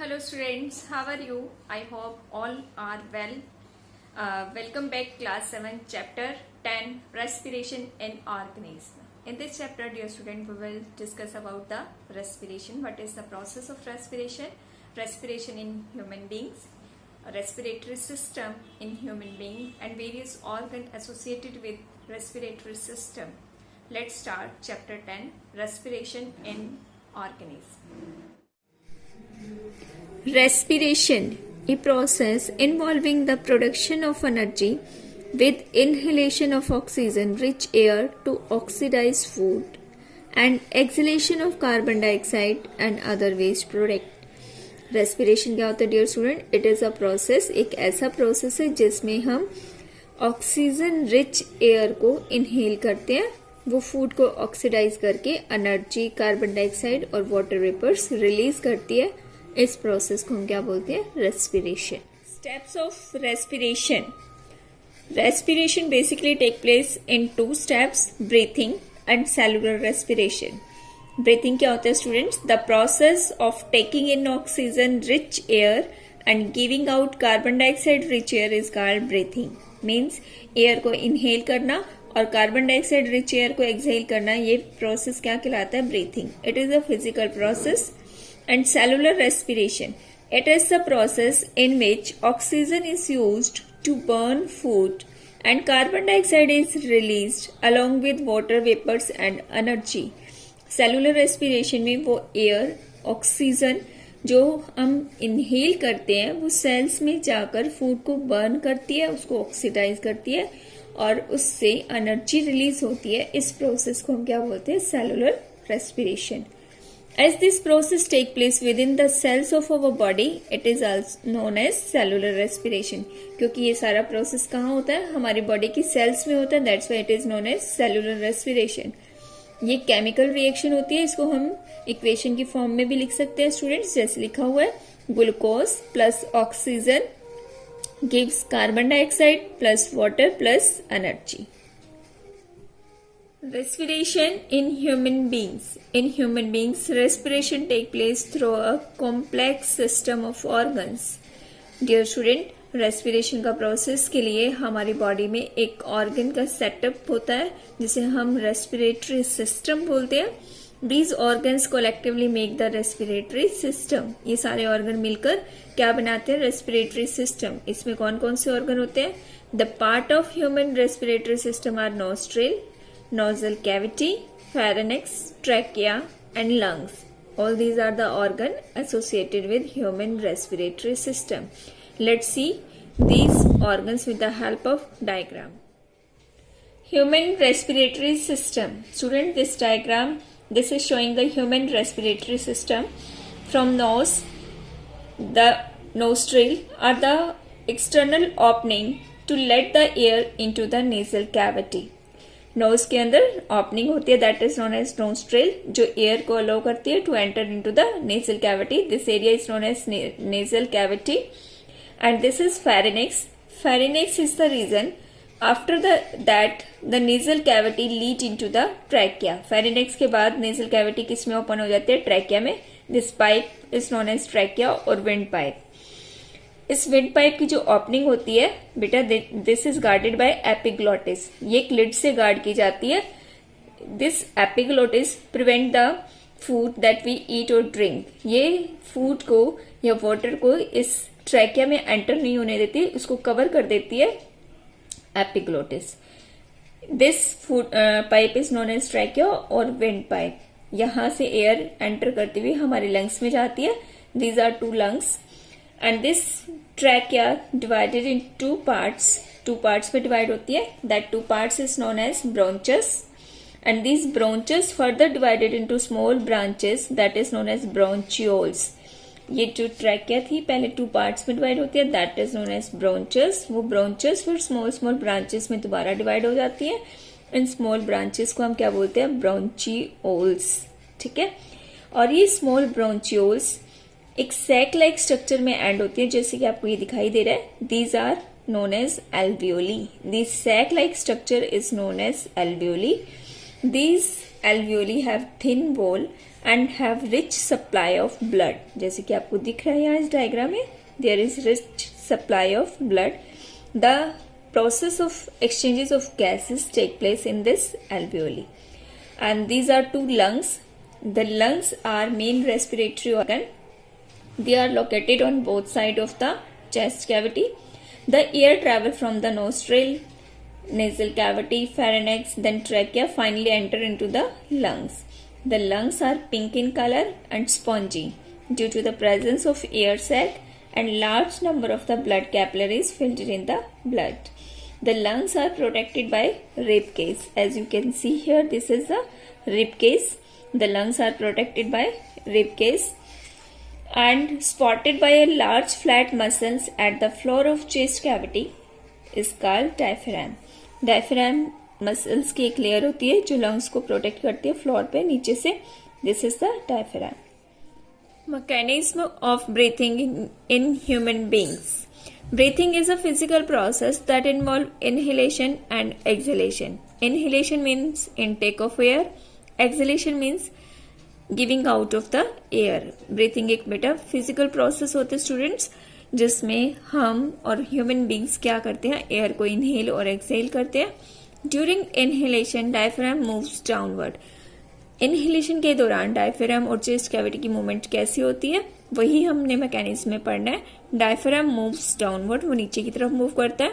Hello students, how are you? I hope all are well. Welcome back class 7 chapter 10 respiration in organism. In this chapter dear student we will discuss about the respiration. What is the process of respiration? Respiration in human beings, respiratory system in human being and various organ associated with respiratory system. Let's start chapter 10 respiration in organism. Respiration, a process involving the production of energy with inhalation of oxygen-rich air to oxidize food and exhalation of carbon dioxide and other waste product. Respiration क्या होता है dear student? It is a process, एक ऐसा process है जिसमें हम oxygen rich air को inhale करते हैं, वो फूड को ऑक्सीडाइज करके एनर्जी, कार्बन डाइऑक्साइड और वाटर वेपर्स रिलीज करती है. इस प्रोसेस को हम क्या बोलते हैं? Respiration. Steps of respiration. Respiration basically take place in 2 steps, breathing and cellular respiration. Breathing क्या होता है students? The process of taking in oxygen rich air and giving out carbon dioxide rich air is called breathing. Means air को inhale करना और carbon dioxide rich air को exhale करना, ये process क्या कहलाता है? Breathing. It is a physical process. And cellular respiration. It is the process in which oxygen is used to burn food and carbon dioxide is released along with water vapors and energy. Cellular respiration में वो air, oxygen जो हम inhale करते हैं वो sales में जाकर food को बर्न करती है, उसको ऑक्सीडाइज करती है और उससे एनर्जी रिलीज होती है. इस प्रोसेस को हम क्या बोलते हैं? Cellular respiration. As this process take place within the cells of our body, it is also known as cellular respiration. क्योंकि ये सारा प्रोसेस कहाँ होता है? हमारी बॉडी की सेल्स में होता है. That's why it is known as cellular respiration. ये केमिकल रिएक्शन होती है. इसको हम इक्वेशन की फॉर्म में भी लिख सकते हैं स्टूडेंट्स. जैसे लिखा हुआ है, glucose plus oxygen gives carbon dioxide plus water plus energy. Respiration in human beings. In human beings, respiration take place through a complex system of organs. Dear student, respiration का प्रोसेस के लिए हमारी body में एक organ का setup होता है जिसे हम रेस्पिरेटरी सिस्टम बोलते हैं. These organs collectively make the respiratory system. ये सारे ऑर्गन मिलकर क्या बनाते हैं? Respiratory system. इसमें कौन कौन से ऑर्गन होते हैं? The part of human respiratory system are nostril, nasal cavity, pharynx, trachea and lungs. All these are the organ associated with human respiratory system. Let's see these organs with the help of diagram. Human respiratory system. Student, this diagram, this is showing the human respiratory system. From nose, the nostril are the external opening to let the air into the nasal cavity. Nose के अंदर opening होती है, that is known as nostril, जो air को allow करती है to enter into the nasal cavity. This area is known as nasal cavity and this is pharynx. Pharynx is the region after that the nasal cavity lead into the trachea. Pharynx के बाद nasal cavity किस में open हो जाती है? Trachea में. This pipe is known as trachea और wind pipe. इस विंड पाइप की जो ओपनिंग होती है बेटा, this is guarded by epiglottis. ये एक लिड से गार्ड की जाती है. This epiglottis prevent the food that we eat और ड्रिंक. ये फूड को या वाटर को इस ट्रैकिया में एंटर नहीं होने देती, उसको कवर कर देती है epiglottis. This food pipe is known as trachea और विंड पाइप. यहां से एयर एंटर करती हुई हमारे लंग्स में जाती है. These are 2 lungs. And this trachea divided in 2 parts. 2 parts में divide होती है. That 2 parts is known as bronchus. And these bronchus further divided into small branches that is known as bronchioles. ये जो trachea थी पहले 2 parts में divide होती है, that is known as bronchus. वो bronchus फिर small branches में दोबारा divide हो जाती है. इन small branches को हम क्या बोलते हैं? bronchioles. ठीक है. और ये small bronchioles एक सैक लाइक स्ट्रक्चर में एंड होती है, जैसे कि आपको ये दिखाई दे रहा है. These are known as alveoli. This sac like structure is known as alveoli. These alveoli have thin wall and have rich supply of blood. जैसे कि आपको दिख रहा है यहाँ इस डायग्राम में, there is rich supply of blood. The process of exchanges of gases take place in this alveoli. And these are two lungs. The lungs are main respiratory organ. They are located on both sides of the chest cavity. The air travel from the nostril, nasal cavity, pharynx, then trachea, finally enter into the lungs. The lungs are pink in color and spongy due to the presence of air sac and large number of the blood capillaries filtered in the blood. The lungs are protected by rib cage. As you can see here, this is the rib cage. The lungs are protected by rib cage and spotted by a large flat muscles at the floor of chest cavity is called diaphragm. Diaphragm muscles की एक layer होती है जो lungs को protect करती है floor पे नीचे से. This is the diaphragm. Mechanism of breathing in human beings. Breathing is a physical process that involves inhalation and exhalation. Inhalation means intake of air. Exhalation means giving out of the air. Breathing एक बेटा physical process होते हैं students, जिसमें हम और human beings क्या करते हैं, एयर को इनहेल और एक्सहेल करते हैं. During inhalation diaphragm moves downward. Inhalation के दौरान डायफ्राम और चेस्ट कैविटी की मूवमेंट कैसी होती है वही हमने मैकेनिज्म में पढ़ना है. डायफ्राम मूव्स डाउनवर्ड, वो नीचे की तरफ मूव करता है,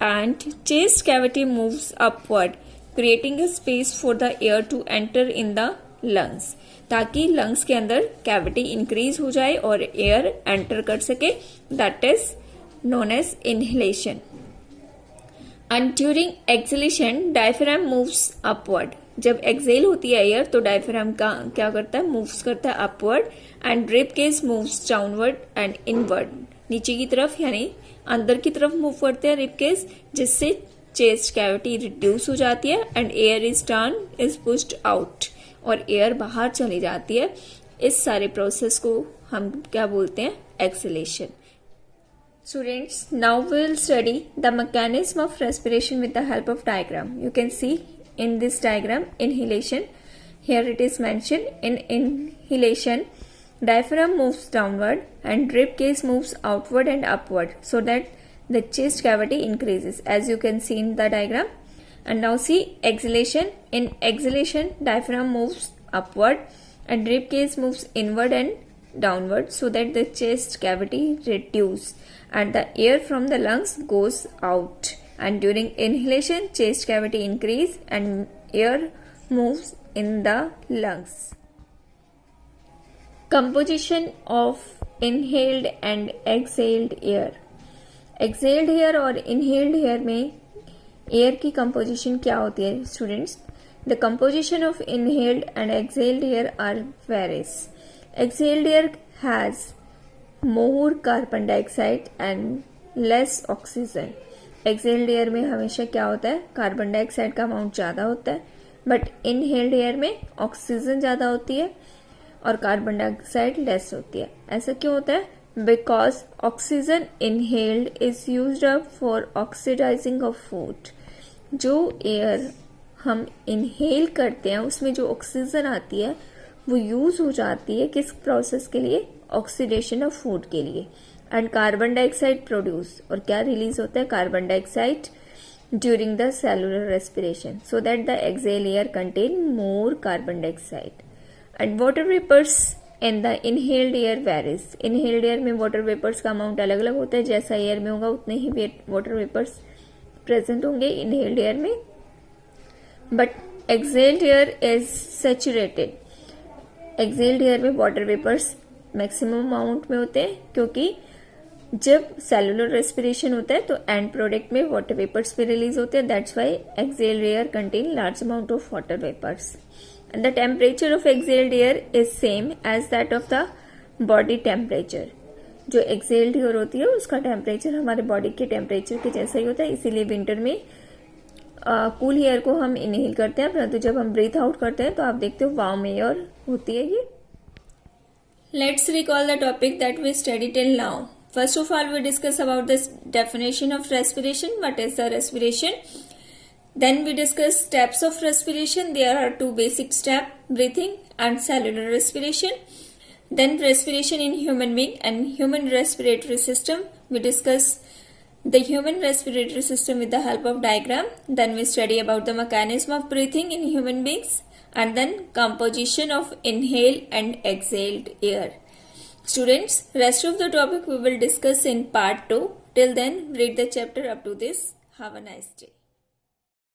and chest cavity moves upward creating a space for the air to enter in the lungs, ताकि लंग्स के अंदर कैविटी इंक्रीज हो जाए और एयर एंटर कर सके. That is known as inhalation. And during exhalation diaphragm moves upward. जब exhale होती है एयर तो डायफ्राम का क्या करता है, मूव्स करता है upward, and rib cage moves downward and inward, नीचे की तरफ यानी अंदर की तरफ मूव करते हैं रिब केज, जिससे चेस्ट कैविटी रिड्यूस हो जाती है and air is turn is pushed out, और एयर बाहर चली जाती है. इस सारे प्रोसेस को हम क्या बोलते हैं, exhalation. Students, now we will study the mechanism of respiration with the help of diagram. You can see in this diagram inhalation. Here it is mentioned, in inhalation diaphragm moves downward and rib cage moves outward and upward so that the chest cavity increases, as you can see in the diagram. And now see exhalation. In exhalation diaphragm moves upward and rib cage moves inward and downward so that the chest cavity reduces and the air from the lungs goes out. And during inhalation chest cavity increase and air moves in the lungs. Composition of inhaled and exhaled air. Exhaled air और inhaled air में air की composition क्या होती है students? The composition of inhaled and exhaled air are varies. Exhaled air has more carbon dioxide and less oxygen. Exhaled air में हमेशा क्या होता है, कार्बन डाइऑक्साइड का अमाउंट ज़्यादा होता है, बट इनहेल्ड एयर में ऑक्सीजन ज़्यादा होती है और कार्बन डाइऑक्साइड लेस होती है. ऐसा क्यों होता है? Because oxygen inhaled is used up for oxidising of food. जो एयर हम इनहेल करते हैं उसमें जो ऑक्सीजन आती है वो यूज हो जाती है किस प्रोसेस के लिए, ऑक्सीडेशन ऑफ फूड के लिए. एंड कार्बन डाइऑक्साइड प्रोड्यूस, और क्या रिलीज होता है, carbon dioxide during the cellular respiration, so that the exhale air contain more carbon dioxide. And water vapours in the inhaled air varies. Inhaled air में water vapours का amount अलग अलग होता है, जैसा एयर में होगा उतने ही वाटर वेपर्स प्रेजेंट होंगे इनहेल्ड एयर में. But exhaled air is saturated. Exhaled air में वाटर वेपर्स मैक्सिमम अमाउंट में होते हैं, क्योंकि जब सेलुलर रेस्पिरेशन होता है तो एंड प्रोडक्ट में वाटर वेपर्स भी रिलीज होते हैं. That's why exhaled air contain large amount of water vapours. And the temperature of exhaled air is same as that of the body temperature. जो exhaled air होती है उसका temperature हमारे body के temperature के जैसा ही होता है. इसीलिए विंटर में कूल एयर को हम इनहेल करते हैं, परंतु जब हम ब्रीथ आउट करते हैं तो आप देखते हो वार्म एयर होती है ये. Let's recall the topic that we study till now. First of all, we discuss about this definition of respiration. What is the respiration? Then we discuss steps of respiration. There are two basic steps, breathing and cellular respiration. Then respiration in human being and human respiratory system. We discuss the human respiratory system with the help of diagram. Then we study about the mechanism of breathing in human beings and then composition of inhaled and exhaled air. Students, rest of the topic we will discuss in part 2. Till then, read the chapter up to this. Have a nice day.